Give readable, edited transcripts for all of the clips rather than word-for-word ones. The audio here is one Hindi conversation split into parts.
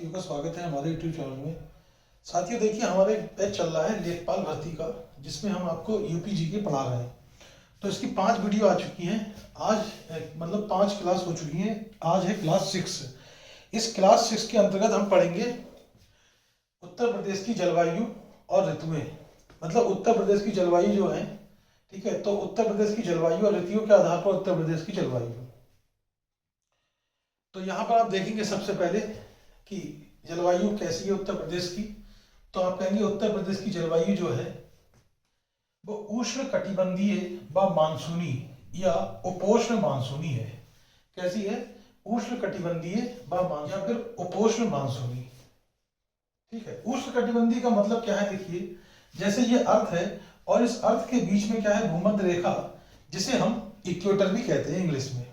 साथियों का स्वागत है हमारे यूट्यूब चैनल में। साथियों देखिए, हमारे बैच चल रहा है लेखपाल भर्ती का, जिसमें हम आपको यूपी के पढ़ा रहे हैं। तो इसकी 5 वीडियो आ चुकी हैं। आज मतलब 5 क्लास हो चुकी हैं। आज है क्लास 6। इस क्लास 6 के अंतर्गत हम पढ़ेंगे उत्तर प्रदेश की जलवायु और ऋतुएं। मतलब उत्तर प्रदेश की जलवायु जो है, ठीक है, तो उत्तर प्रदेश की जलवायु और ऋतुओं के आधार पर उत्तर प्रदेश की जलवायु। तो यहाँ पर आप देखेंगे सबसे पहले कि जलवायु कैसी है उत्तर प्रदेश की। तो आप कहेंगे उत्तर प्रदेश की जलवायु जो है वो उष्ण कटिबंधीय व मानसूनी या उपोष्ण मानसूनी है। कैसी है? उष्ण कटिबंधीय या फिर उपोष्ण मानसूनी। ठीक है, उष्ण कटिबंधीय का मतलब क्या है? देखिए, जैसे ये अर्थ है और इस अर्थ के बीच में क्या है? भूमध्य रेखा, जिसे हम इक्वेटर भी कहते हैं इंग्लिश में।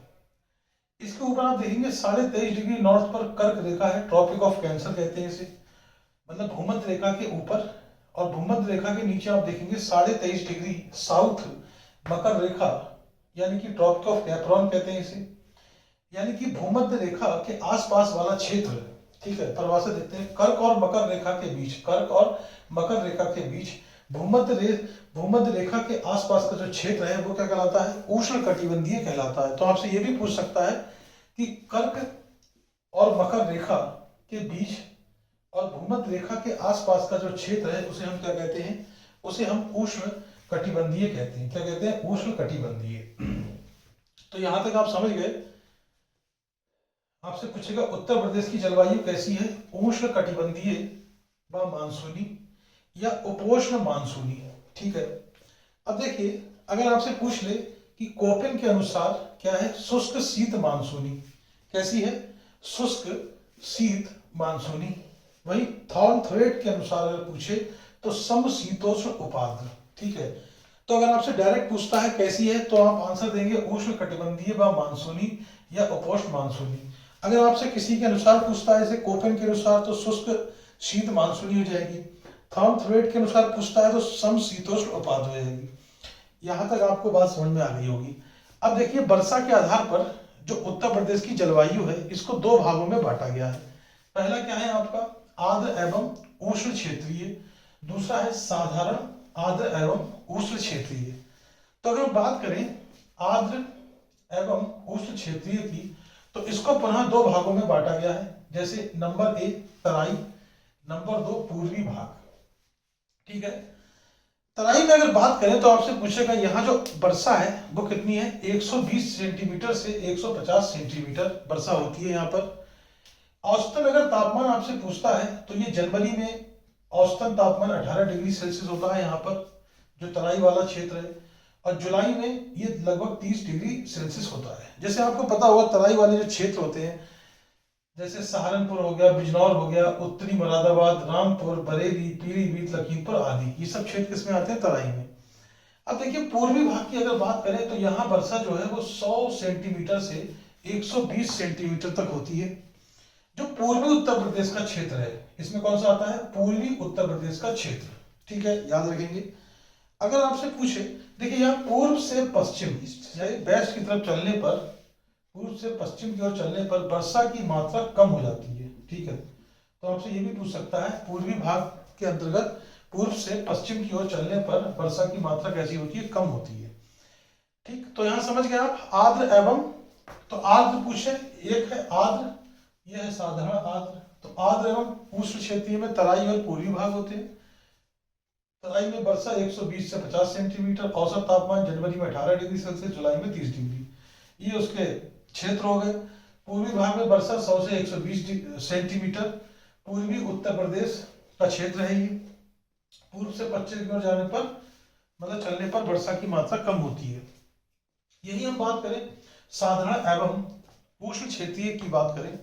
इसके ऊपर आप देखेंगे 23.5 डिग्री नॉर्थ पर कर्क रेखा है, ट्रॉपिक ऑफ कैंसर कहते हैं इसे। मतलब भूमध्य रेखा के ऊपर और भूमध्य रेखा के नीचे आप देखेंगे 23.5 डिग्री साउथ मकर रेखा, यानी कि ट्रॉपिक ऑफ कैप्रोन कहते हैं इसे। यानी कि भूमध्य रेखा के आसपास वाला क्षेत्र, ठीक है, परिभाषा देखते हैं। कर्क और मकर रेखा के बीच, कर्क और मकर रेखा के बीच भूमध्य रेखा के आसपास का जो क्षेत्र है वो क्या कहलाता है? उष्ण कटिबंधीय कहलाता है। तो आपसे ये भी पूछ सकता है कि कर्क और मकर रेखा के बीच और भूमध्य रेखा के आसपास का जो क्षेत्र है उसे हम क्या कहते हैं? उसे हम उष्ण कटिबंधीय कहते हैं। क्या कहते हैं? उष्ण कटिबंधीय। तो यहां तक आप समझ गए। आपसे पूछेगा उत्तर प्रदेश की जलवायु कैसी है? उष्ण कटिबंधीय व मानसूनी या उपोष्ण मानसूनी। ठीक है, अब देखिए, अगर आपसे पूछ ले कि कोपेन के अनुसार क्या है? शुष्क शीत मानसूनी। कैसी है? शुष्क शीत मानसूनी। वही थॉर्नथ्वेट के अनुसार अगर पूछे तो समशीतोष्ण उपाद्र। ठीक है, तो अगर आपसे डायरेक्ट पूछता है कैसी है, तो आप आंसर देंगे उष्ण कटिबंधीय व मानसूनी या उपोष्ण मानसूनी। अगर आपसे किसी के अनुसार पूछता है, जैसे कोपेन के अनुसार, तो शुष्क शीत मानसूनी हो जाएगी। थॉर्नथ्वेट के अनुसार पूछता है तो समशीतोष्ण उपाद्र हो जाएगी। यहां तक आपको बात समझ में आ गई होगी। अब देखिए, वर्षा के आधार पर जो उत्तर प्रदेश की जलवायु है इसको 2 भागों में बांटा गया है। पहला क्या है आपका? आर्द्र एवं उष्ण क्षेत्रीय। दूसरा है साधारण आर्द्र एवं उष्ण क्षेत्रीय। तो अगर बात करें आर्द्र एवं उष्ण क्षेत्रीय की, तो इसको पुनः 2 भागों में बांटा गया है। जैसे नंबर 1 तराई, नंबर 2 पूर्वी भाग। ठीक है, तराई में अगर बात करें तो आपसे पूछेगा यहाँ जो वर्षा है वो कितनी है? 120 सेंटीमीटर से 150 सेंटीमीटर वर्षा होती है यहाँ पर। औसतन अगर तापमान आपसे पूछता है तो ये जनवरी में औसतन तापमान 18 डिग्री सेल्सियस होता है यहाँ पर, जो तराई वाला क्षेत्र है। और जुलाई में ये लगभग 30 डिग्री सेल्सियस होता है। जैसे आपको पता होगा, तराई वाले जो क्षेत्र होते हैं, जैसे सहारनपुर हो गया, बिजनौर हो गया, उत्तरी मुरादाबाद, रामपुर, बरेली, पीलीभीत, लखीमपुर आदि, ये सब क्षेत्र किसमें आते हैं? तराई में। अब देखिए, पूर्वी भाग की अगर बात करें तो यहाँ वर्षा जो है वो 100 सेंटीमीटर से 120 सेंटीमीटर तक होती है। जो पूर्वी उत्तर प्रदेश का क्षेत्र है, इसमें कौन सा आता है? पूर्वी उत्तर प्रदेश का क्षेत्र। ठीक है, याद रखेंगे। अगर आपसे पूछे, देखिए यहाँ पूर्व से पश्चिम, वेस्ट की तरफ चलने पर, पूर्व से पश्चिम की ओर चलने पर वर्षा की मात्रा कम हो जाती है। ठीक है, तो आपसे ये भी पूछ सकता है पूर्वी भाग के अंतर्गत पूर्व से पश्चिम की ओर चलने पर वर्षा की मात्रा कैसी होती है? कम होती है। ठीक, तो यहां समझ गए आप आर्द्र एवं, तो आर्द्र पूछे, एक है आर्द्र, यह है साधारण आर्द्र। तो आर्द्र एवं उष्ण क्षेत्रीय में तराई और पूर्वी भाग होते हैं। तराई में वर्षा 120 से 50 सेंटीमीटर, औसत तापमान जनवरी में 18 डिग्री सेल्सियस, जुलाई में 30 डिग्री, ये उसके क्षेत्र हो गए। पूर्वी भाग में वर्षा 100 से 120 सेंटीमीटर, पूर्वी उत्तर प्रदेश का क्षेत्र है ये। पूर्व से पश्चिम की ओर जाने पर, मतलब चलने पर, वर्षा की मात्रा कम होती है। यही हम बात करें साधारण एवं उष्ण क्षेत्रीय की बात करें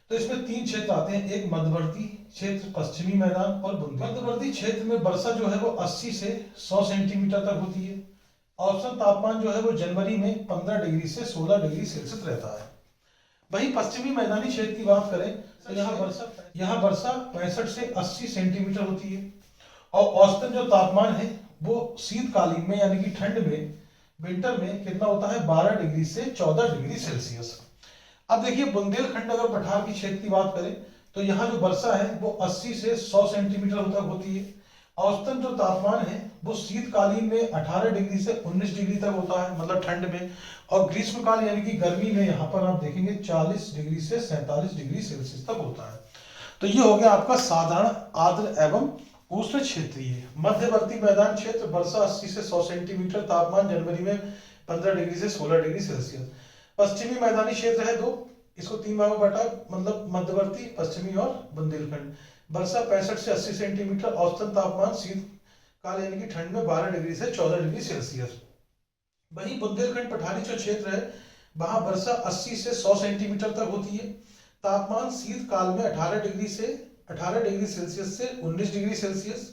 तो इसमें 3 क्षेत्र आते हैं। एक मध्यवर्ती क्षेत्र, पश्चिमी मैदान और बुंदेलखंड। मध्यवर्ती क्षेत्र में वर्षा जो है वो 80 से 100 सेंटीमीटर तक होती है। औसत तापमान जो है वो जनवरी में 15 डिग्री से 16 डिग्री सेल्सियस रहता है। वहीं पश्चिमी मैदानी क्षेत्र की बात करें तो यहाँ वर्षा 65 से 80 सेंटीमीटर होती है। और औसतन जो तापमान है वो शीतकालीन में, यानी कि ठंड में, विंटर में कितना होता है? 12 डिग्री से 14 डिग्री सेल्सियस। अब देखिए, बुंदेलखंड अगर पठार की क्षेत्र की बात करें तो यहाँ जो वर्षा है वो 80 से 100 सेंटीमीटर तक होती है। औसतन जो तापमान है वो शीतकालीन में 18 डिग्री से 19 डिग्री तक होता है, मतलब ठंड में। और ग्रीष्मकाल यानी कि गर्मी में यहाँ पर आप देखेंगे 40 डिग्री से 47 डिग्री सेल्सियस तक होता है। तो ये हो गया आपका साधारण, आर्द्र एवं उष्ण क्षेत्रीय। मध्यवर्ती मैदान क्षेत्र वर्षा 80 से 100 सेंटीमीटर, तापमान जनवरी में 15 डिग्री से 16 डिग्री सेल्सियस। पश्चिमी मैदानी क्षेत्र है दो, इसको 3 भागों में बांटा, मतलब मध्यवर्ती, पश्चिमी और बुंदेलखंड। वर्षा 65 से 80 सेंटीमीटर, औसतन तापमान शीतकाल यानी कि ठंड में 12 डिग्री से 14 डिग्री सेल्सियस। वहीं बुंदेलखंड पठारी जो क्षेत्र है वहां वर्षा 80 से 100 सेंटीमीटर तक होती है, तापमान शीतकाल में 18 डिग्री सेल्सियस से 19 डिग्री सेल्सियस।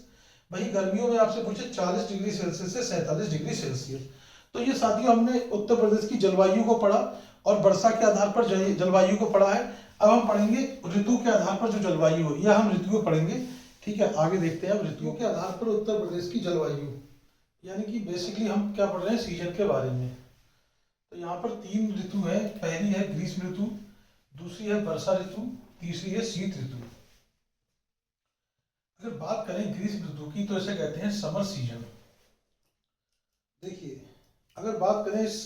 वहीं गर्मियों में आपसे पूछे 40 डिग्री सेल्सियस से 47 डिग्री सेल्सियस। तो ये साथियों हमने उत्तर प्रदेश की जलवायु को पढ़ा और वर्षा के आधार पर जलवायु को पढ़ा है। अब हम पढ़ेंगे ऋतु के आधार पर जो जलवायु हो, यह हम ऋतुओं पढ़ेंगे। ठीक है, आगे देखते हैं अब ऋतुओं के आधार पर उत्तर प्रदेश की जलवायु, यानी कि बेसिकली हम क्या पढ़ रहे हैं, सीजन के बारे में। तो यहाँ पर 3 ऋतु है। पहली है ग्रीष्म ऋतु, दूसरी है वर्षा ऋतु, तीसरी है शीत ऋतु। अगर बात करें ग्रीष्म ऋतु की तो इसे कहते हैं समर सीजन। देखिए, अगर बात करें इस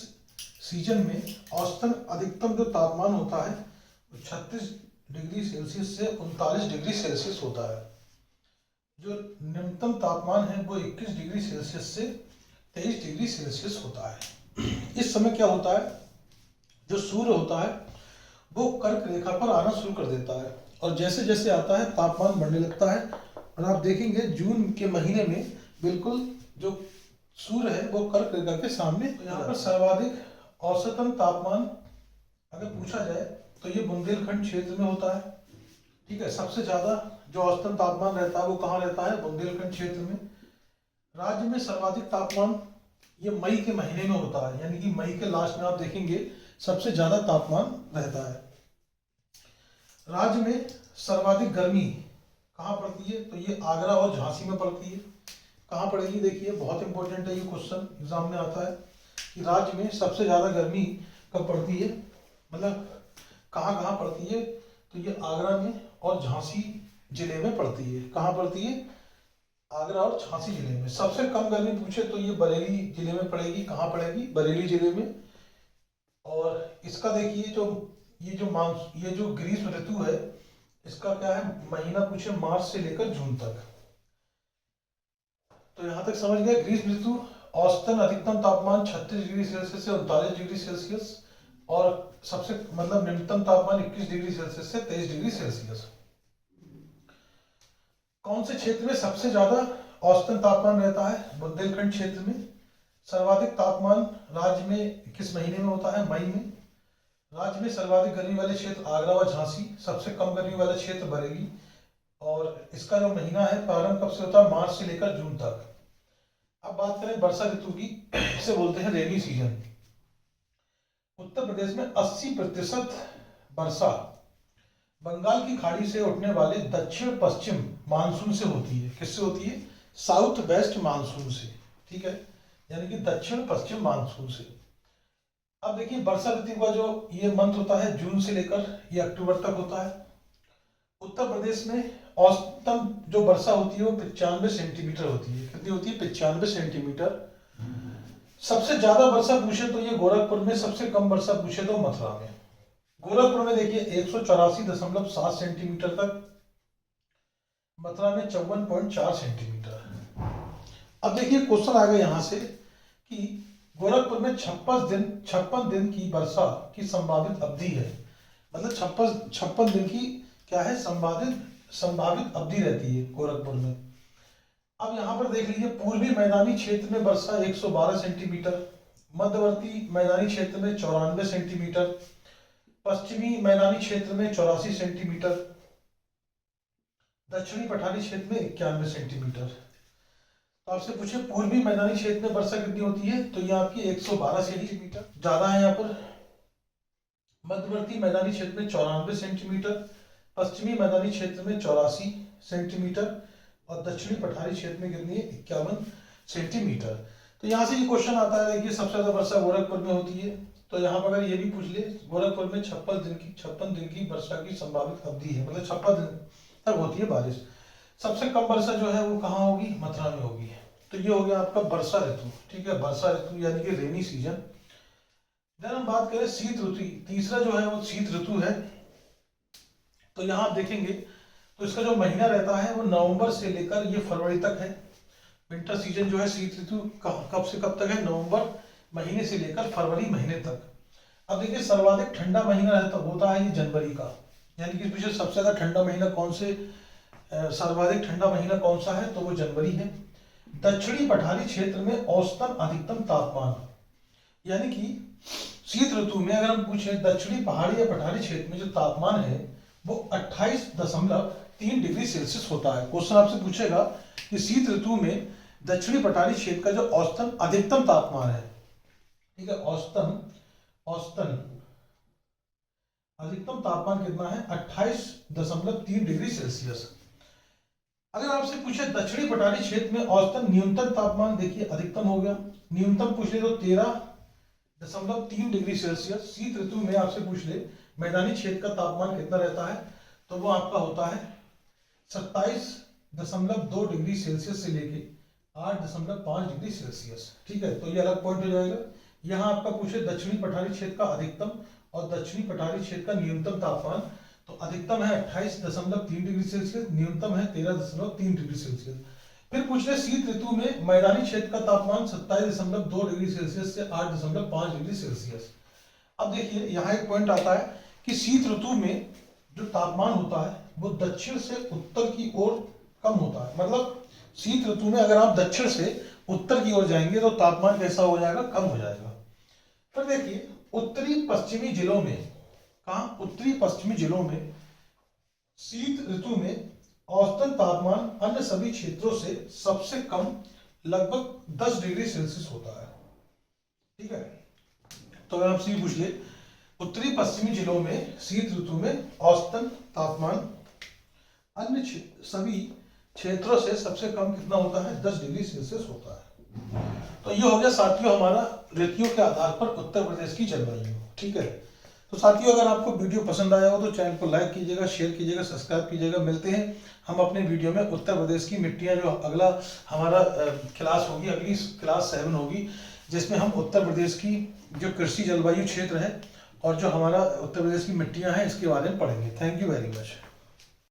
सीजन में औसतन अधिकतम जो तापमान होता है वो 36 डिग्री सेल्सियस से 39 डिग्री सेल्सियस होता है। जो न्यूनतम तापमान है वो 21 डिग्री सेल्सियस से 23 डिग्री सेल्सियस होता है। इस समय क्या होता है, जो सूर्य होता है वो कर्क रेखा पर आना शुरू कर देता है और जैसे जैसे आता है तापमान बढ़ने लगता है। और आप देखेंगे जून के महीने में बिल्कुल जो सूर्य है वो कर्क रेखा के सामने। तो यहाँ पर सर्वाधिक औसतन तापमान अगर पूछा जाए तो ये बुंदेलखंड क्षेत्र में होता है। ठीक है, सबसे ज्यादा जो औसतन तापमान रहता है वो कहाँ रहता है, बुंदेलखंड क्षेत्र में। राज्य में सर्वाधिक तापमान ये मई के महीने में होता है, यानी कि मई के लास्ट में आप देखेंगे सबसे ज्यादा तापमान रहता है। राज्य में सर्वाधिक गर्मी कहाँ पड़ती है, तो ये आगरा और झांसी में पड़ती है। कहाँ पड़ेगी, देखिए बहुत इंपॉर्टेंट है ये क्वेश्चन, एग्जाम में आता है कि राज्य में सबसे ज्यादा गर्मी कब पड़ती है, मतलब कहाँ कहाँ पड़ती है, तो ये आगरा में और झांसी जिले में पड़ती है। कहाँ पड़ती है, आगरा और झांसी जिले में। सबसे कम गर्मी पूछे तो ये बरेली जिले में पड़ेगी। कहाँ पड़ेगी, बरेली जिले में। और इसका देखिए ये जो ग्रीष्म ऋतु है इसका क्या है, महीना पूछे मार्च से लेकर जून तक। तो यहां तक समझ गए। ग्रीष्म ऋतु औसतन अधिकतम तापमान 36 डिग्री सेल्सियस से 39 डिग्री सेल्सियस और सबसे मतलब न्यूनतम तापमान 21 डिग्री सेल्सियस से 23 डिग्री सेल्सियस। कौन से क्षेत्र में सबसे ज्यादा औसतन तापमान रहता है, बुंदेलखंड क्षेत्र में। सर्वाधिक तापमान राज्य में किस महीने में होता है, मई में। राज्य में सर्वाधिक गर्मी वाले क्षेत्र आगरा और झांसी, सबसे कम गर्मी वाले क्षेत्र बरेली। और इसका जो महीना है प्रारंभ कब से होता है, मार्च से लेकर जून तक। अब बात करें वर्षा ऋतु की, इसे बोलते हैं रेनी सीजन। उत्तर प्रदेश में 80% वर्षा बंगाल की खाड़ी से उठने वाले दक्षिण पश्चिम मानसून से होती है। किससे होती है, साउथ वेस्ट मानसून से। ठीक है, यानी कि दक्षिण पश्चिम मानसून से। अब देखिए वर्षा ऋतु का जो ये मंथ होता है जून से लेकर ये अक्टूबर तक होता है। उत्तर प्रदेश में औसतन जो वर्षा होती है वो 95 सेंटीमीटर होती है। कितनी होती है, 95 सेंटीमीटर। सबसे ज्यादा वर्षा पूछे तो ये गोरखपुर में, सबसे कम वर्षा पूछे तो मथुरा में। गोरखपुर में देखिए 184.7 सेंटीमीटर तक, मथुरा में 54.4 सेंटीमीटर। अब देखिए क्वेश्चन आ गया यहां से कि गोरखपुर में 56 दिन की वर्षा की संभावित अवधि है, मतलब 56 दिन की क्या है, संभावित अवधि रहती है गोरखपुर में। अब यहाँ पर देख लीजिए पूर्वी मैदानी क्षेत्र में वर्षा 112 सेंटीमीटर, मध्यवर्ती मैदानी क्षेत्र में 94 सेंटीमीटर, पश्चिमी मैदानी क्षेत्र में 84 सेंटीमीटर, दक्षिणी पठारी क्षेत्र में 91 सेंटीमीटर। तो आपसे पूछे पूर्वी मैदानी क्षेत्र में वर्षा कितनी होती है, तो ये आपकी 112 सेंटीमीटर ज्यादा है यहाँ पर। मध्यवर्ती मैदानी क्षेत्र में 94 सेंटीमीटर, पश्चिमी मैदानी क्षेत्र में 84 सेंटीमीटर और दक्षिणी पठारी क्षेत्र में कितनी है, 51 सेंटीमीटर। तो यहाँ से ये क्वेश्चन आता है, देखिए सबसे ज्यादा वर्षा गोरखपुर में होती है, तो यहाँ पर अगर ये भी पूछ ले, गोरखपुर में 56 दिन की वर्षा की संभावित अवधि है, मतलब 56 दिन तक होती है बारिश। सबसे कम वर्षा जो है वो कहाँ होगी, मथुरा में होगी। तो ये हो गया आपका वर्षा ऋतु, ठीक है, वर्षा ऋतु यानी कि रेनी सीजन। देन हम बात करें शीत ऋतु, तीसरा जो है वो शीत ऋतु है। तो यहाँ आप देखेंगे तो इसका जो महीना रहता है वो नवंबर से लेकर ये फरवरी तक है। विंटर सीजन जो है शीत ऋतु कब से कब तक है, नवंबर महीने से लेकर फरवरी महीने तक। अब देखिए सर्वाधिक ठंडा महीना रहता होता है ये जनवरी का, यानी कि इसमें सबसे ज्यादा ठंडा महीना कौन से, सर्वाधिक ठंडा महीना कौन सा है, तो वो जनवरी है। दक्षिणी पठारी क्षेत्र में औसतन अधिकतम तापमान, यानी कि शीत ऋतु में अगर हम पूछे दक्षिणी पहाड़ी या पठारी क्षेत्र में जो तापमान है वो 28.3 डिग्री सेल्सियस होता है। क्वेश्चन आपसे पूछेगा कि शीत ऋतु में दक्षिणी पठारी क्षेत्र का जो औसतन अधिकतम तापमान है, ठीक है, औसतन अधिकतम तापमान कितना है, 28.3 डिग्री सेल्सियस। अगर आपसे पूछे दक्षिणी पठारी क्षेत्र में औसतन न्यूनतम तापमान, देखिए अधिकतम हो गया, न्यूनतम पूछ ले तो 13.3 डिग्री सेल्सियस। शीत ऋतु में आपसे पूछ ले मैदानी क्षेत्र का तापमान कितना रहता है, तो वो आपका होता है 27.2 डिग्री सेल्सियस से लेके 8.5 डिग्री सेल्सियस, ठीक है। तो ये अलग पॉइंट हो जाएगा। यहाँ आपका पूछे दक्षिणी पठारी क्षेत्र का अधिकतम और दक्षिणी पठारी क्षेत्र का न्यूनतम तापमान, तो अधिकतम है 28.3 डिग्री सेल्सियस, न्यूनतम है 13.3 डिग्री सेल्सियस। फिर पूछ रहे शीत ऋतु में मैदानी क्षेत्र का तापमान 27.2 डिग्री सेल्सियस से 8.5 डिग्री सेल्सियस। अब देखिए यहाँ एक पॉइंट आता है कि शीत ऋतु में जो तापमान होता है वो दक्षिण से उत्तर की ओर कम होता है, मतलब शीत ऋतु में अगर आप दक्षिण से उत्तर की ओर जाएंगे तो तापमान कैसा हो जाएगा, कम हो जाएगा। फिर देखिए उत्तरी पश्चिमी जिलों में, कहाँ, उत्तरी पश्चिमी जिलों में शीत ऋतु में औसतन तापमान अन्य सभी क्षेत्रों से सबसे कम लगभग 10 डिग्री सेल्सियस होता है, ठीक है। तो अगर आपसे पूछ ले उत्तरी पश्चिमी जिलों में शीत ऋतु में औसतन तापमान अन्य सभी क्षेत्रों से सबसे कम कितना होता है, 10 डिग्री सेल्सियस होता है। तो ये हो गया साथियों हमारा ऋतुओं के आधार पर उत्तर प्रदेश की जलवायु, ठीक है। तो साथियों अगर आपको वीडियो पसंद आया हो तो चैनल को लाइक कीजिएगा, शेयर कीजिएगा, सब्सक्राइब कीजिएगा। मिलते हैं हम अपने वीडियो में उत्तर प्रदेश की मिट्टियां, जो अगला हमारा क्लास होगी, अगली क्लास 7 होगी, जिसमें हम उत्तर प्रदेश की जो कृषि जलवायु क्षेत्र है और जो हमारा उत्तर प्रदेश की मिट्टियां हैं इसके बारे में पढ़ेंगे। Thank you very much.